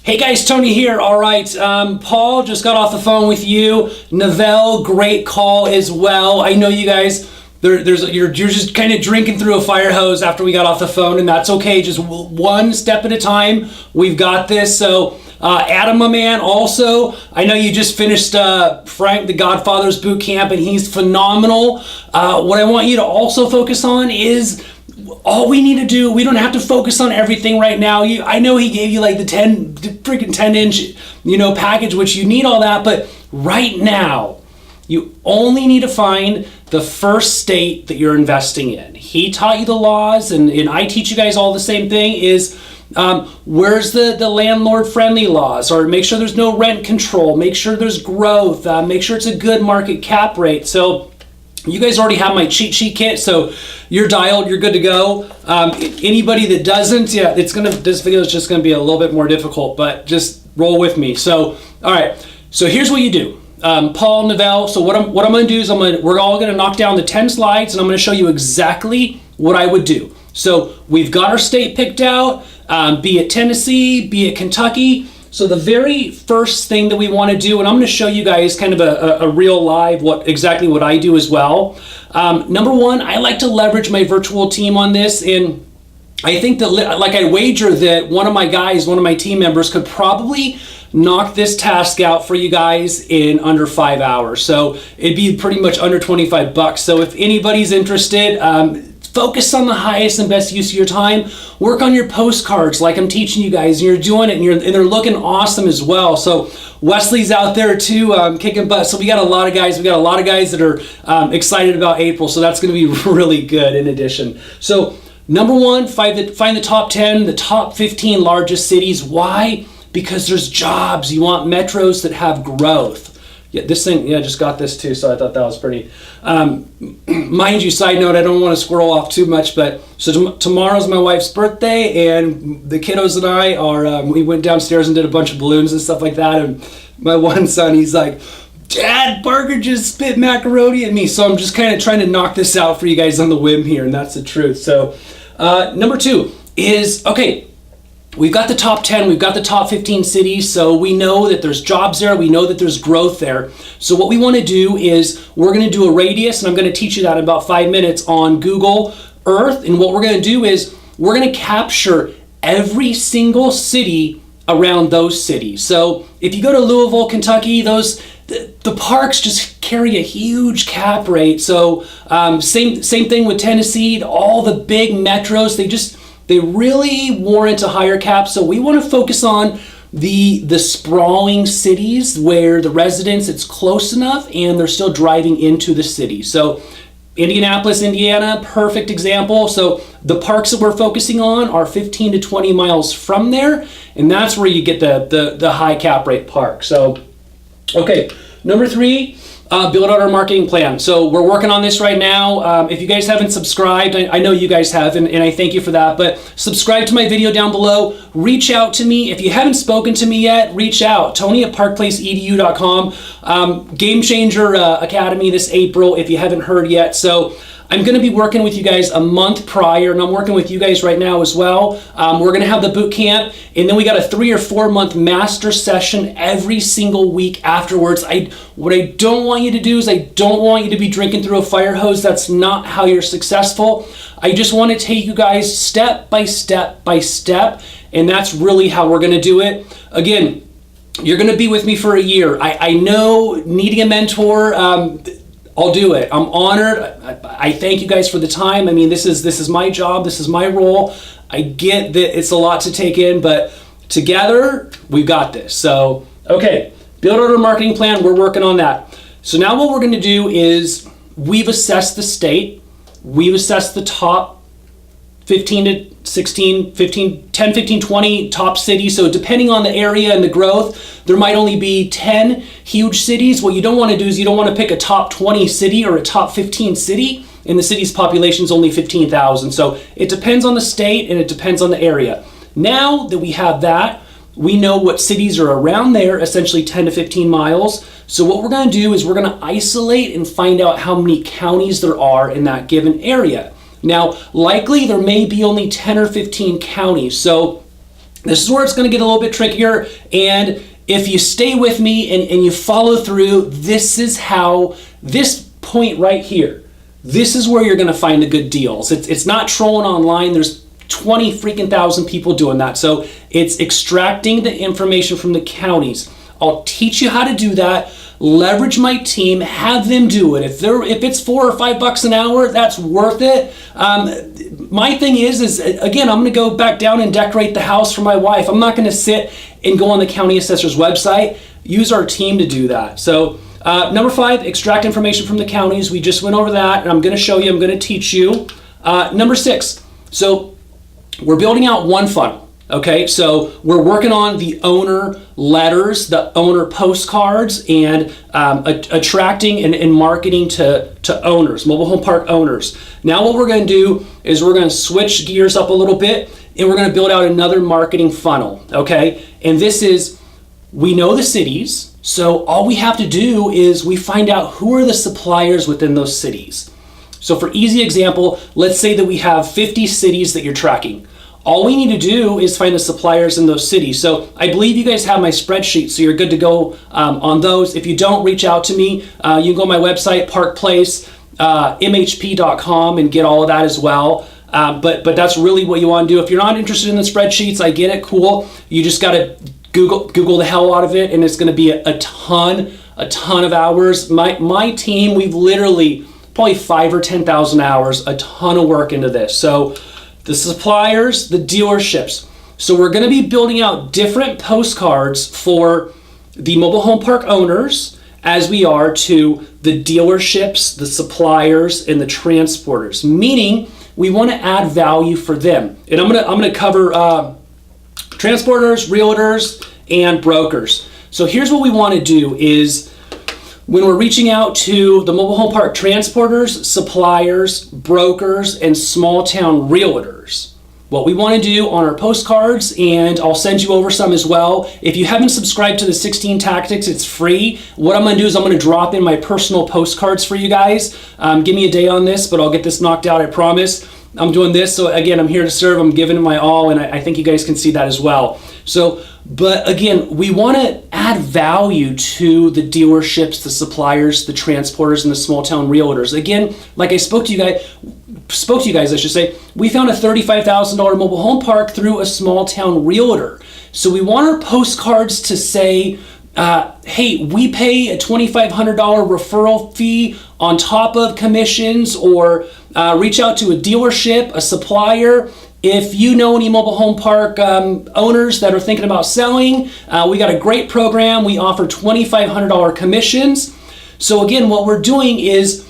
Hey guys, Tony here. All right, Paul just got off the phone with you. Novell, great call as well. I know you guys, you're just kind of drinking through a fire hose after we got off the phone, and that's okay. Just one step at a time. We've got this. So, Adam, my man, also, I know you just finished Frank the Godfather's boot camp, and he's phenomenal. What I want you to also focus on is all we need to do. We don't have to focus on everything right now. I know he gave you like the 10-inch, package, which you need all that, but right now, you only need to find the first state that you're investing in. He taught you the laws, and I teach you guys all the same thing, is where's the landlord-friendly laws, or make sure there's no rent control, make sure there's growth, make sure it's a good market cap rate. So you guys already have my cheat sheet kit, so you're dialed, you're good to go. Anybody that doesn't, this video is just gonna be a little bit more difficult, but just roll with me. So, all right, so here's what you do. Paul, Novell, so what I'm gonna do is we're all gonna knock down the 10 slides, and I'm gonna show you exactly what I would do. So we've got our state picked out, be it Tennessee, be it Kentucky. So the very first thing that we want to do, and I'm going to show you guys kind of a real live exactly what I do as well. Number one, I like to leverage my virtual team on this, and I think that, like, I wager that one of my team members could probably knock this task out for you guys in under 5 hours. So it'd be pretty much under $25. So if anybody's interested, focus on the highest and best use of your time. Work on your postcards like I'm teaching you guys, and you're doing it, and they're looking awesome as well. So Wesley's out there too, kicking butt. So we got a lot of guys that are excited about April. So that's going to be really good in addition. So number one, find the top 10, the top 15 largest cities. Why? Because there's jobs. You want metros that have growth. Yeah, this thing, I just got this too, so I thought that was pretty. Mind you, side note, I don't want to squirrel off too much, but so tomorrow's my wife's birthday, and the kiddos and I are, we went downstairs and did a bunch of balloons and stuff like that, and my one son, he's like, Dad, Parker just spit macaroni at me, so I'm just kind of trying to knock this out for you guys on the whim here, and that's the truth. So, number two is, okay, we've got the top 10, we've got the top 15 cities, so we know that there's jobs there, we know that there's growth there. So what we want to do is we're going to do a radius, and I'm going to teach you that in about 5 minutes on Google Earth. And what we're going to do is we're going to capture every single city around those cities. So if you go to Louisville, Kentucky, the parks just carry a huge cap rate. So same thing with Tennessee, all the big metros, they really warrant a higher cap. So we want to focus on the sprawling cities where the residents, it's close enough and they're still driving into the city. So Indianapolis, Indiana, perfect example. So the parks that we're focusing on are 15 to 20 miles from there, and that's where you get the high cap rate park. So, okay, number three, build out our marketing plan. So we're working on this right now. If you guys haven't subscribed, I know you guys have, and I thank you for that, but subscribe to my video down below. Reach out to me. If you haven't spoken to me yet, reach out. Tony@parkplaceedu.com. Game Changer Academy this April, if you haven't heard yet. So I'm going to be working with you guys a month prior, and I'm working with you guys right now as well. We're going to have the boot camp, and then we got a 3 or 4 month master session every single week afterwards. What I don't want you to do is I don't want you to be drinking through a fire hose. That's not how you're successful. I just want to take you guys step by step by step, and that's really how we're going to do it. Again, you're going to be with me for a year. I know needing a mentor, I'll do it. I'm honored. I thank you guys for the time. I mean, this is my job. This is my role. I get that it's a lot to take in, but together we've got this. So, okay, build out a marketing plan. We're working on that. So now what we're going to do is we've assessed the state. We've assessed the top 15 to 16, 15, 10, 15, 20 top cities. So depending on the area and the growth, there might only be 10 huge cities. What you don't want to do is you don't want to pick a top 20 city or a top 15 city, and the city's population is only 15,000. So it depends on the state and it depends on the area. Now that we have that, we know what cities are around there, essentially 10 to 15 miles. So what we're going to do is we're going to isolate and find out how many counties there are in that given area. Now, likely there may be only 10 or 15 counties. So This is where it's going to get a little bit trickier, and if you stay with me and you follow through, this is how, this point right here, this is where you're going to find the good deals. It's not trolling online. There's 20 freaking thousand people doing that. So it's extracting the information from the counties. I'll teach you how to do that. Leverage my team, have them do it. If it's $4 or $5 an hour, that's worth it. My thing is again, I'm gonna go back down and decorate the house for my wife. I'm not gonna sit and go on the county assessor's website. Use our team to do that. So number 5, extract information from the counties. We just went over that, and I'm gonna show you, I'm gonna teach you. Number 6, so we're building out one funnel. Okay, so we're working on the owner letters, the owner postcards, and attracting and marketing to owners, mobile home park owners. Now what we're going to do is we're going to switch gears up a little bit, and we're going to build out another marketing funnel. Okay, and this is, we know the cities, so all we have to do is we find out who are the suppliers within those cities. So for easy example, let's say that we have 50 cities that you're tracking. All we need to do is find the suppliers in those cities. So I believe you guys have my spreadsheet, so you're good to go on those. If you don't, reach out to me. You can go to my website, parkplace.mhp.com, and get all of that as well. But that's really what you want to do. If you're not interested in the spreadsheets, I get it, cool. You just got to Google the hell out of it, and it's going to be a ton of hours. My team, we've literally probably 5,000 or 10,000 hours, a ton of work into this. So the suppliers, the dealerships. So we're going to be building out different postcards for the mobile home park owners as we are to the dealerships, the suppliers, and the transporters. Meaning we want to add value for them. And I'm gonna cover transporters, realtors, and brokers. So here's what we want to do is, when we're reaching out to the mobile home park transporters, suppliers, brokers, and small town realtors, what we want to do on our postcards, and I'll send you over some as well. If you haven't subscribed to the 16 Tactics, it's free. What I'm going to do is I'm going to drop in my personal postcards for you guys. Give me a day on this, but I'll get this knocked out, I promise. I'm doing this, so again, I'm here to serve. I'm giving it my all, and I think you guys can see that as well. So, but again, we want to add value to the dealerships, the suppliers, the transporters, and the small town realtors. Again, like I spoke to you guys, I should say, we found a $35,000 mobile home park through a small town realtor. So we want our postcards to say, hey, we pay a $2,500 referral fee on top of commissions, or reach out to a dealership, a supplier. If you know any mobile home park owners that are thinking about selling, we got a great program. We offer $2,500 commissions. So again, what we're doing is,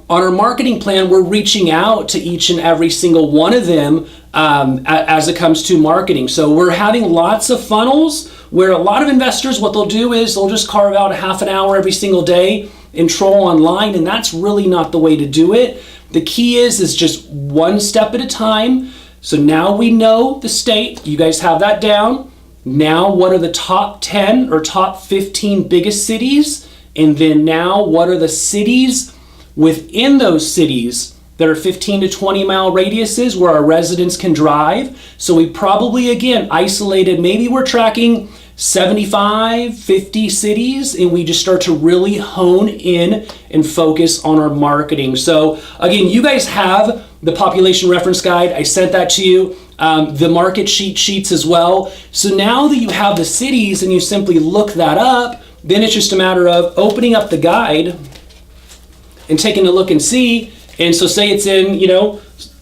on our marketing plan, we're reaching out to each and every single one of them as it comes to marketing. So we're having lots of funnels where a lot of investors, what they'll do is they'll just carve out a half an hour every single day and troll online, and that's really not the way to do it. The key is just one step at a time. So now we know the state, you guys have that down. Now what are the top 10 or top 15 biggest cities? And then now what are the cities within those cities that are 15 to 20 mile radiuses where our residents can drive? So we probably, again, isolated, maybe we're tracking 75, 50 cities, and we just start to really hone in and focus on our marketing. So again, you guys have the population reference guide. I sent that to you. The market sheets as well. So now that you have the cities and you simply look that up, then it's just a matter of opening up the guide and taking a look and see. And so say it's in,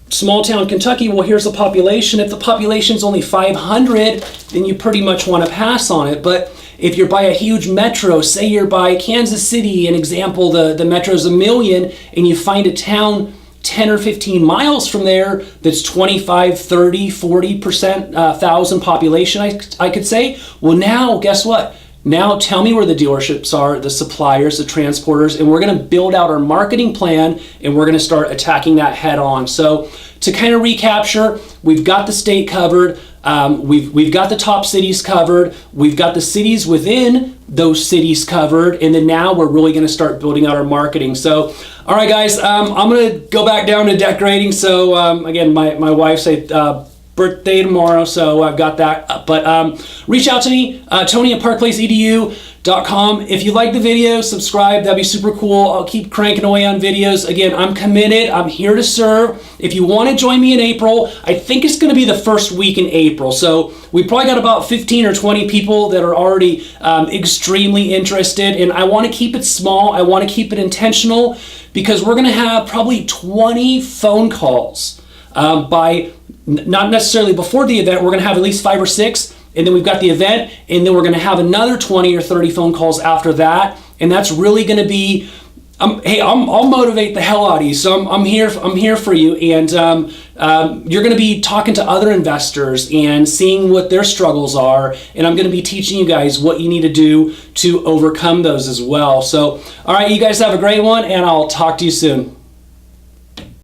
small town Kentucky, well, here's the population. If the population's only 500, then you pretty much want to pass on it. But if you're by a huge metro, say you're by Kansas City, an example, the metro's 1 million, and you find a town 10 or 15 miles from there that's 25, 30, 40% thousand population, I could say, well, now guess what? Now tell me where the dealerships are, the suppliers, the transporters, and we're going to build out our marketing plan, and we're going to start attacking that head on. So to kind of recapture, we've got the state covered, we've got the top cities covered, we've got the cities within those cities covered, and then now we're really going to start building out our marketing. So, all right, guys, I'm going to go back down to decorating. So again, my wife said, birthday tomorrow, so I've got that up. But reach out to me, Tony at parkplaceedu.com. If you like the video, subscribe. That'd be super cool. I'll keep cranking away on videos. Again, I'm committed. I'm here to serve. If you want to join me in April, I think it's going to be the first week in April. So we probably got about 15 or 20 people that are already extremely interested. And I want to keep it small. I want to keep it intentional because we're going to have probably 20 phone calls by not necessarily before the event. We're going to have at least 5 or 6. And then we've got the event, and then we're going to have another 20 or 30 phone calls after that. And that's really going to be, I'll motivate the hell out of you. So I'm here for you. And you're going to be talking to other investors and seeing what their struggles are. And I'm going to be teaching you guys what you need to do to overcome those as well. So, all right, you guys have a great one, and I'll talk to you soon.